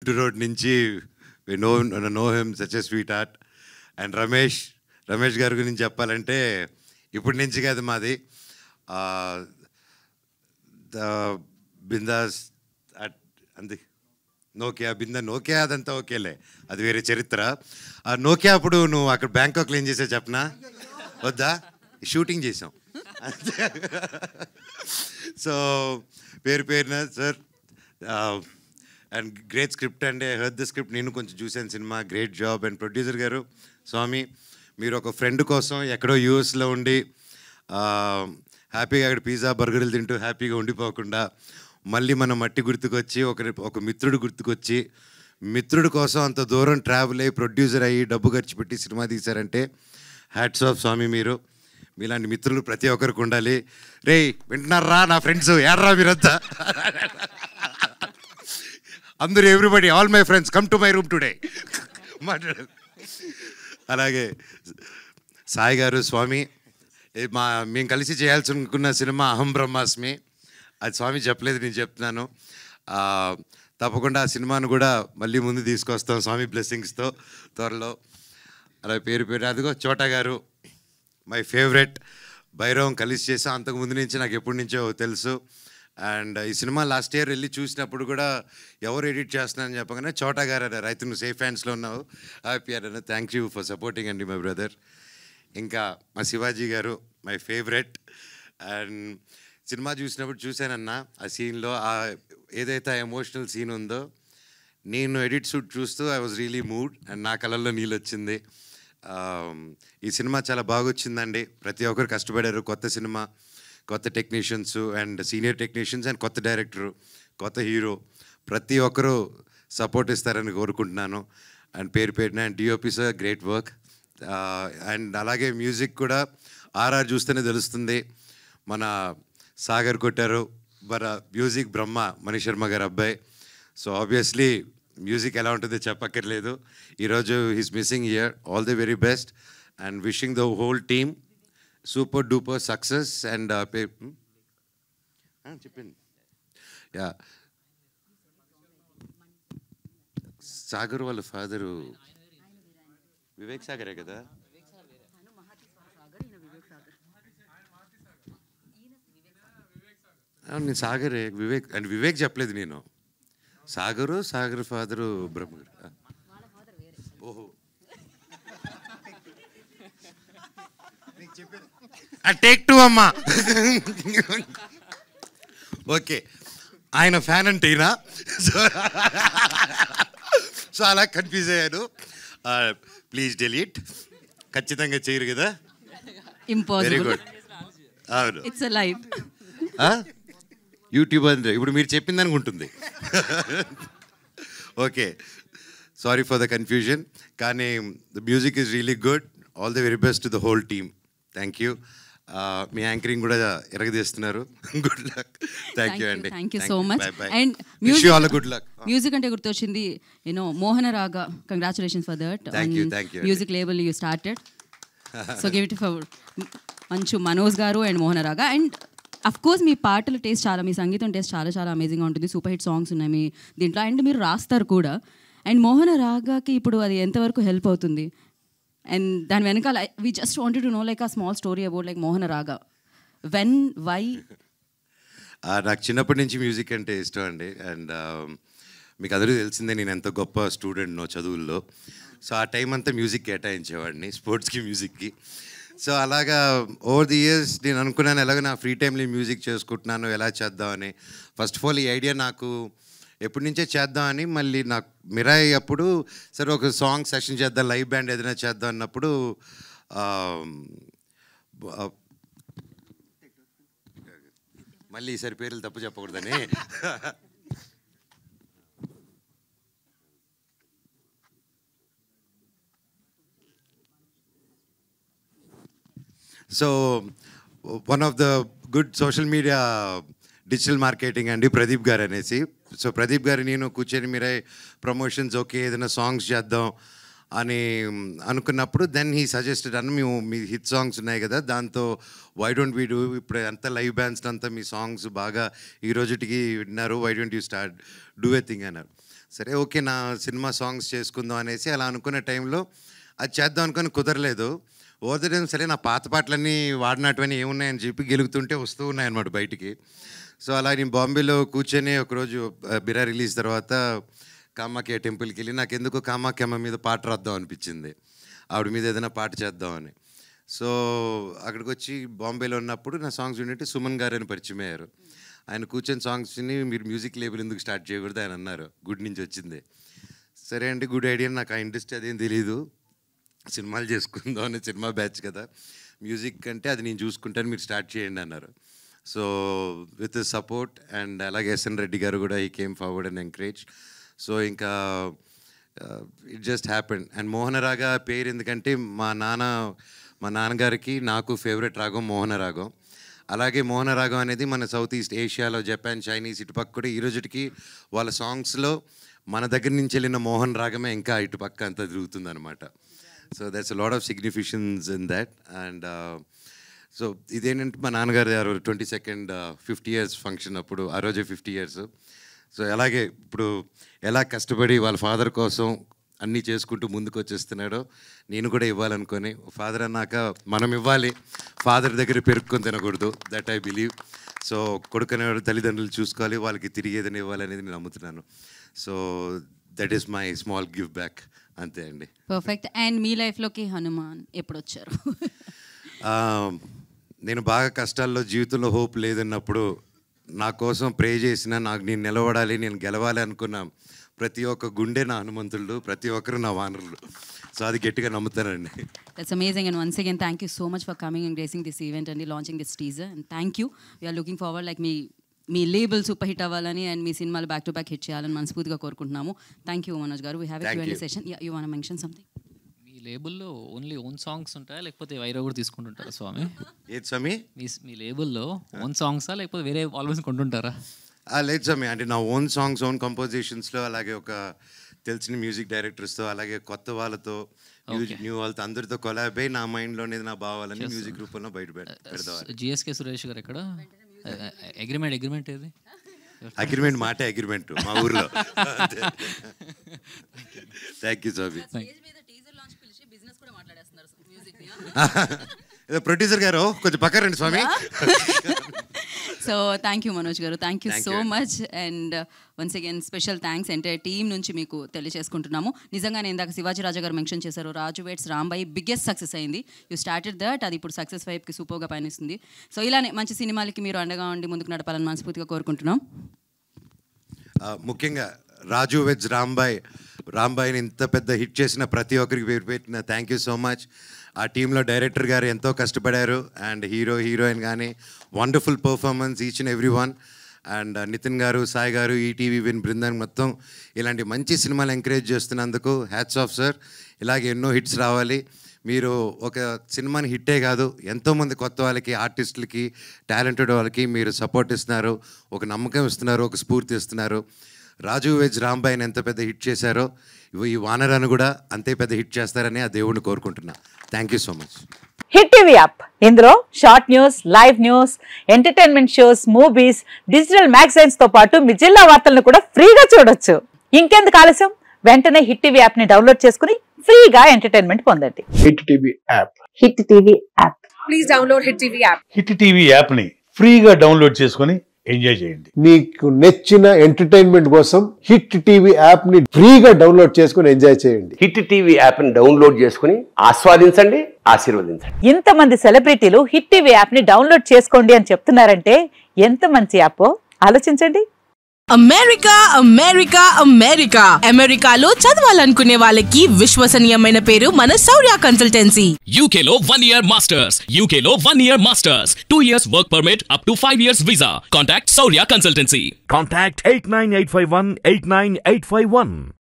Lift road నుంచి know him such a sweet heart. And Ramesh గారి గురించి చెప్పాలంటే ఇప్పటి నుంచి కాదు మాది ద బిందాస్ అంది నోకియా అదంతా ఓకేలే, అది వేరే చరిత్ర. ఆ నోకియా అప్పుడు నువ్వు అక్కడ బ్యాంకాక్లో ఏం చేసావు చెప్పనా? వద్దా? షూటింగ్ చేసాం. సో పేరున సార్ అండ్ గ్రేట్ స్క్రిప్ట్ అండి. ఐ హర్డ్ ద స్క్రిప్ట్, నేను కొంచెం చూశాను cinema. Great job. And producer గారు స్వామి, మీరు ఒక ఫ్రెండ్ కోసం ఎక్కడో యూఎస్లో ఉండి హ్యాపీగా అక్కడ పిజ్జా బర్గర్లు తింటూ హ్యాపీగా ఉండిపోకుండా మళ్ళీ మన మట్టి గుర్తుకొచ్చి ఒక మిత్రుడు గుర్తుకొచ్చి మిత్రుడి కోసం అంత దూరం ట్రావెల్ అయ్యి ప్రొడ్యూసర్ అయ్యి డబ్బు ఖర్చు పెట్టి సినిమా తీశారంటే హ్యాట్స్ ఆఫ్ స్వామి. మీలాంటి మిత్రులు ప్రతి ఒక్కరికి ఉండాలి. రే వింటున్నారా నా ఫ్రెండ్స్, ఏడ్రా మీరంతా అందరూ, everybody, all my friends come to my room today మాట్లాడు. అలాగే సాయి గారు, స్వామి, మేము కలిసి చేయాల్సి అనుకున్న సినిమా అహం బ్రహ్మాస్మి. అది స్వామి చెప్పలేదు, నేను చెప్తున్నాను. తప్పకుండా ఆ సినిమాను కూడా మళ్ళీ ముందు తీసుకొస్తాం స్వామి బ్లెస్సింగ్స్తో త్వరలో. అలా పేరు అదిగో చోటా గారు, మై ఫేవరెట్. భైరవం కలిసి చేసాం, అంతకుముందు నుంచి నాకు ఎప్పటి నుంచో తెలుసు. అండ్ ఈ సినిమా లాస్ట్ ఇయర్ వెళ్ళి చూసినప్పుడు కూడా ఎవరు ఎడిట్ చేస్తున్నారని చెప్పగానే చోటా గారు అన్నారు, అయితే నువ్వు సేఫ్ హ్యాండ్స్లో ఉన్నావు, హ్యాపీ అన్నారు. థ్యాంక్ యూ ఫర్ సపోర్టింగ్ అండి మై బ్రదర్. ఇంకా మా శివాజీ గారు, మై ఫేవరెట్. అండ్ సినిమా చూశానన్నా, ఆ సీన్లో ఏదైతే ఎమోషనల్ సీన్ ఉందో, నేను ఎడిట్ షూట్ చూస్తూ I was really mood and నా కళ్ళల్లో నీళ్ళు వచ్చింది. ఈ సినిమా చాలా బాగా వచ్చిందండి. ప్రతి ఒక్కరు కష్టపడారు. కొత్త సినిమా, కొత్త technicians and senior technicians and కొత్త డైరెక్టరు, కొత్త హీరో, ప్రతి ఒక్కరూ సపోర్ట్ ఇస్తారని కోరుకుంటున్నాను. అండ్ పేరున and DOP sir, great work. And అలాగే మ్యూజిక్ కూడా ఆర్ఆర్ చూస్తేనే తెలుస్తుంది. మన సాగర్ కొట్టారు, మన మ్యూజిక్ బ్రహ్మ మనీష్ శర్మ గారు అబ్బాయి. సో ఆబ్వియస్లీ మ్యూజిక్ ఎలా ఉంటుందో చెప్పక్కర్లేదు. ఈరోజు he's missing here. All the very best and wishing the whole team super duper success. And చెప్పింది యా, సాగర్ వాళ్ళ ఫాదరు వివేక్ సాగరే కదా? నేను సాగరే, వివేక్ చెప్పలేదు నేను. సాగర్ ఫాదరు బ్రహ్మ. ఓహో, టేక్ 2 అమ్మా. ఓకే, ఆయన ఫ్యాన్ అంటే ఈయన. సో అలా కన్ఫ్యూజ్ అయ్యాను. Please delete. ఖచ్చితంగా చేయరు కదా? Very good. అవును, ఇట్స్ ఎ లైవ్ యూట్యూబ్ అంటే ఇప్పుడు మీరు చెప్పిందని ఉంటుంది. Okay, sorry for the confusion. కానీ the music is really good. All the very best to the whole team. Thank you. మీ యాంకరింగ్ కూడా ఎరగదీస్తున్నారు. Good luck. థ్యాంక్ యూ అండి. Thank you so much. And good luck. Music అంటే గుర్తొచ్చింది, Mohana Raga. Congratulations for that. Thank you. Music label you started, so give it for Manchu Manoj గారు and మోహన రాగా. And of course మీ పాటల taste చాలా, మీ సంగీతం టేస్ట్ చాలా చాలా అమేజింగ్గా ఉంటుంది. సూపర్ హిట్ సాంగ్స్ ఉన్నాయి మీ దీంట్లో, అండ్ మీరు రాస్తారు కూడా. అండ్ మోహన రాగాకి ఇప్పుడు అది ఎంతవరకు హెల్ప్ అవుతుంది? అండ్ దాని వెనకాల we just wanted to know like a small story about like Mohana Raga. When, why? నాకు చిన్నప్పటి నుంచి మ్యూజిక్ అంటే ఇష్టం అండి. అండ్ మీకు అందరూ తెలిసిందే నేను ఎంత గొప్ప స్టూడెంట్నో చదువుల్లో. సో ఆ టైం అంతా మ్యూజిక్ కేటాయించేవాడిని, స్పోర్ట్స్కి, మ్యూజిక్కి. సో అలాగా ఓవర్ ది ఇయర్స్ నేను అనుకున్నాను ఎలాగో నా ఫ్రీ టైంలో మ్యూజిక్ చేసుకుంటున్నాను, ఎలా చేద్దామని. ఫస్ట్ ఆఫ్ ఆల్ ఈ ఐడియా నాకు ఎప్పటి నుంచే చేద్దామని, మళ్ళీ నాకు మిరాయి అప్పుడు సరే ఒక సాంగ్ సెషన్ చేద్దాం, లైవ్ బ్యాండ్ ఏదైనా చేద్దాం అన్నప్పుడు మళ్ళీ ఈసారి పేర్లు తప్పు చెప్పకూడదని so one of the good social media digital marketing అండి ప్రదీప్ గారు అనేసి. సో ప్రదీప్ గారు నేను కూర్చొని మీరే ప్రమోషన్స్ ఓకే ఏదైనా సాంగ్స్ చేద్దాం అని అనుకున్నప్పుడు దెన్ హీ సజెస్టెడ్ అన్న మేము మీ హిట్ సాంగ్స్ ఉన్నాయి కదా దాంతో వై డోంట్ వీ డూ, ఇప్పుడు అంతా లైవ్ బ్యాండ్స్ అంతా మీ సాంగ్స్ బాగా ఈ రోజుటికి విన్నారు, why don't you start do a thing అన్నారు. సరే ఓకే నా సినిమా సాంగ్స్ చేసుకుందాం అనేసి అలా అనుకునే టైంలో అది చేద్దాం అనుకుని కుదరలేదు. ఓవర్ ద టైం సరే నా పాత పాటలన్నీ వాడినటువన్నీ ఏమున్నాయని చెప్పి గెలుగుతుంటే వస్తూ ఉన్నాయన్నమాట బయటికి. సో అలా నేను బాంబేలో కూర్చొని ఒకరోజు బిరా రిలీజ్ తర్వాత కామాఖ్య టెంపుల్కి వెళ్ళి నాకు ఎందుకు కామాఖ్యమ్మ మీద పాట రాద్దాం అనిపించింది, ఆవిడ మీద ఏదైనా పాట చేద్దామని. సో అక్కడికి వచ్చి బాంబేలో ఉన్నప్పుడు నా సాంగ్స్ వింటే సుమన్ గారు అని పరిచయం అయ్యారు. ఆయన కూర్చొని సాంగ్స్ని మీరు మ్యూజిక్ లేబుల్ ఎందుకు స్టార్ట్ చేయకూడదు ఆయన అన్నారు. గుడ్ నుంచి వచ్చింది. సరే అండి గుడ్ ఐడియా, నాకు ఆ ఇండస్ట్రీ అదేం తెలీదు, సినిమాలు చేసుకుందాం అని, సినిమా బ్యాచ్ కదా, మ్యూజిక్ అంటే అది నేను చూసుకుంటాను మీరు స్టార్ట్ చేయండి అన్నారు. సో విత్ సపోర్ట్ అండ్ అలాగే ఎస్ఎన్ రెడ్డి గారు కూడా ఈ came forward and encourage. So ఇంకా ఇట్ జస్ట్ హ్యాపెండ్. అండ్ మోహనరాగ పేరు ఎందుకంటే మా నాన్నగారికి నాకు ఫేవరెట్ రాగం మోహనరాగం. అలాగే మోహనరాగం అనేది మన సౌత్ ఈస్ట్ ఏషియాలో జపాన్, చైనీస్ ఇటుపక్క కూడా ఈ రోజుకి వాళ్ళ సాంగ్స్లో మన దగ్గర నుంచి వెళ్ళిన మోహన్ రాగమే ఇంకా ఇటుపక్క అంతా తిరుగుతుంది అనమాట. So that's a lot of significance in that. And so ఇదేంటంటే మా నాన్నగారు 22nd 50 years ఫంక్షన్ అప్పుడు, ఆ రోజే 50 years. సో అలాగే ఇప్పుడు ఎలా కష్టపడి వాళ్ళ ఫాదర్ కోసం అన్నీ చేసుకుంటూ ముందుకు వచ్చేస్తున్నాడో నేను కూడా ఇవ్వాలనుకొని, ఫాదర్ అన్నాక మనం ఇవ్వాలి, ఫాదర్ దగ్గర పెరుక్కొని తినకూడదు, దట్ ఐ బిలీవ్. సో కొడుకునేవాడు తల్లిదండ్రులు చూసుకోవాలి, వాళ్ళకి తిరిగి ఏదైనా ఇవ్వాలనేది నేను నమ్ముతున్నాను. So that is my small give back, అంతే అండి. పర్ఫెక్ట్. అండ్ మీ లైఫ్లోకి హనుమాన్ ఎప్పుడు వచ్చారు? నేను బాగా కష్టాల్లో, జీవితంలో హోప్ లేదన్నప్పుడు నా కోసం ప్రే చేసిన, నాకు నేను నిలబడాలి, నేను గెలవాలి అనుకున్నా ప్రతి ఒక్క గుండె నా హనుమంతుడు, ప్రతి ఒక్కరు నా వానరులు. సో అది గట్టిగా నమ్ముతానండి. That's amazing. And once again thank you so much for coming and gracing this event and launching this teaser. And thank you. We're looking forward like మీ లేబుల్ సూపర్ హిట్ అవ్వాలని అండ్ మీ సినిమాలు back to back hit చేయాలని మనస్ఫూర్తిగా కోరుకుంటున్నాము. Thank you Manoj garu. We have a Q&A session. You want to mention something? మీ లేబుల్లో only own songs ఉంటాయా లేకపోతే వైరా కూడా తీసుకుంటుంటారా స్వామి? ఏది స్వామి? మీ లేబుల్లో ఓన్ సాంగ్సా లేకపోతే వేరే ఆల్వేస్ కొంటుంటారా? లేదు స్వామి, అంటే నా ఓన్ సాంగ్స్, ఓన్ కంపోజిషన్స్లో, అలాగే ఒక తెలిసిన మ్యూజిక్ డైరెక్టర్స్తో, అలాగే కొత్త వాళ్ళతో, న్యూ వాళ్ళతో అందరితో కొలాబ్ అయ్యి నా మైండ్లోనేది నా భావాలని మ్యూజిక్ రూపంలో బయట పెడతాం. GSK సురేష్ గారు ఎక్కడ? అగ్రిమెంట్ ఏది? అగ్రిమెంట్ మాటే అగ్రిమెంట్ మా ఊర్లో. Thank you Swamy. ప్రొడ్యూసర్ గారు కొంచెం పక్క రండి స్వామి. సో థ్యాంక్ యూ మనోజ్ గారు, thank you so much. And once again special thanks entire team నుంచి మీకు తెలియజేసుకుంటున్నాము. నిజంగా నేను ఇందాక శివాజీ రాజా గారు మెన్షన్ చేశారు, రాజు వెడ్స్ రాంబాయి బిగ్గెస్ట్ సక్సెస్ అయింది. యూ స్టార్టెడ్ దట్, అది ఇప్పుడు సక్సెస్ వైపుకి సూపర్గా పయనిస్తుంది. సో ఇలానే మంచి సినిమాలకి మీరు అండగా ఉండి ముందుకు నడపాలని మనస్ఫూర్తిగా కోరుకుంటున్నాం. ముఖ్యంగా రాజు వెడ్స్ రాంబాయిని ఇంత పెద్ద హిట్ చేసిన ప్రతి ఒక్కరికి పేరు పెట్టిన థ్యాంక్ యూ సో మచ్. ఆ టీంలో డైరెక్టర్ గారు ఎంతో కష్టపడారు, అండ్ హీరోయిన్ కానీ wonderful performance each and every one. And Nithin గారు, సాయి గారు, ఈటీవీ విన్ బృందాన్ని మొత్తం ఇలాంటి మంచి సినిమాలు ఎంకరేజ్ చేస్తున్నందుకు హ్యాట్స్ ఆఫ్ సార్. ఇలాగే ఎన్నో హిట్స్ రావాలి. మీరు ఒక సినిమాని హిట్టే కాదు, ఎంతోమంది కొత్త వాళ్ళకి, ఆర్టిస్టులకి, టాలెంటెడ్ వాళ్ళకి మీరు సపోర్ట్ ఇస్తున్నారు, ఒక నమ్మకం ఇస్తున్నారు, ఒక స్ఫూర్తి ఇస్తున్నారు. రాజు వెజ్ రాంబాయిని ఎంత పెద్ద హిట్ చేశారో ఈ వానరాను కూడా అంతే పెద్ద హిట్ చేస్తారని ఆ దేవుడిని కోరుకుంటున్నా. Thank you so much. Hit TV app, ఇందులో short news, live news, entertainment shows, movies, digital magazines తో పాటు మీ జిల్లా వార్తలను కూడా ఫ్రీగా చూడొచ్చు. ఇంకెందుకు ఆలస్యం, వెంటనే హిట్ టీవీ యాప్ ని డౌన్లోడ్ చేసుకుని ఫ్రీగా ఎంటర్టైన్మెంట్ పొందండి. Hit TV app. Hit TV app. Please download hit TV app. Hit TV app ని ఫ్రీగా డౌన్లోడ్ చేసుకుని ఎంజాయ్ చేయండి. మీకు నచ్చిన ఎంటర్టైన్మెంట్ కోసం హిట్ టీవీ యాప్ ని ఫ్రీగా డౌన్లోడ్ చేసుకుని ఎంజాయ్ చేయండి. హిట్ టీవీ యాప్ ని డౌన్లోడ్ చేసుకుని ఆస్వాదించండి, ఆశీర్వదించండి. ఇంతమంది సెలబ్రిటీలు హిట్ టీవీ యాప్ ని డౌన్లోడ్ చేసుకోండి అని చెప్తున్నారంటే ఎంత మంచి యాప్ ఆలోచించండి. అమెరికాలో చదవాలనుకునే వాళ్ళకి విశ్వసనీయమైన పేరు మన శౌర్య కన్సల్టెన్సీ. UK లో 1 year masters, UK లో 1 year masters, 2 years work permit up to 5 years visa. Contact Saurya Consultancy. Contact 89851 89851.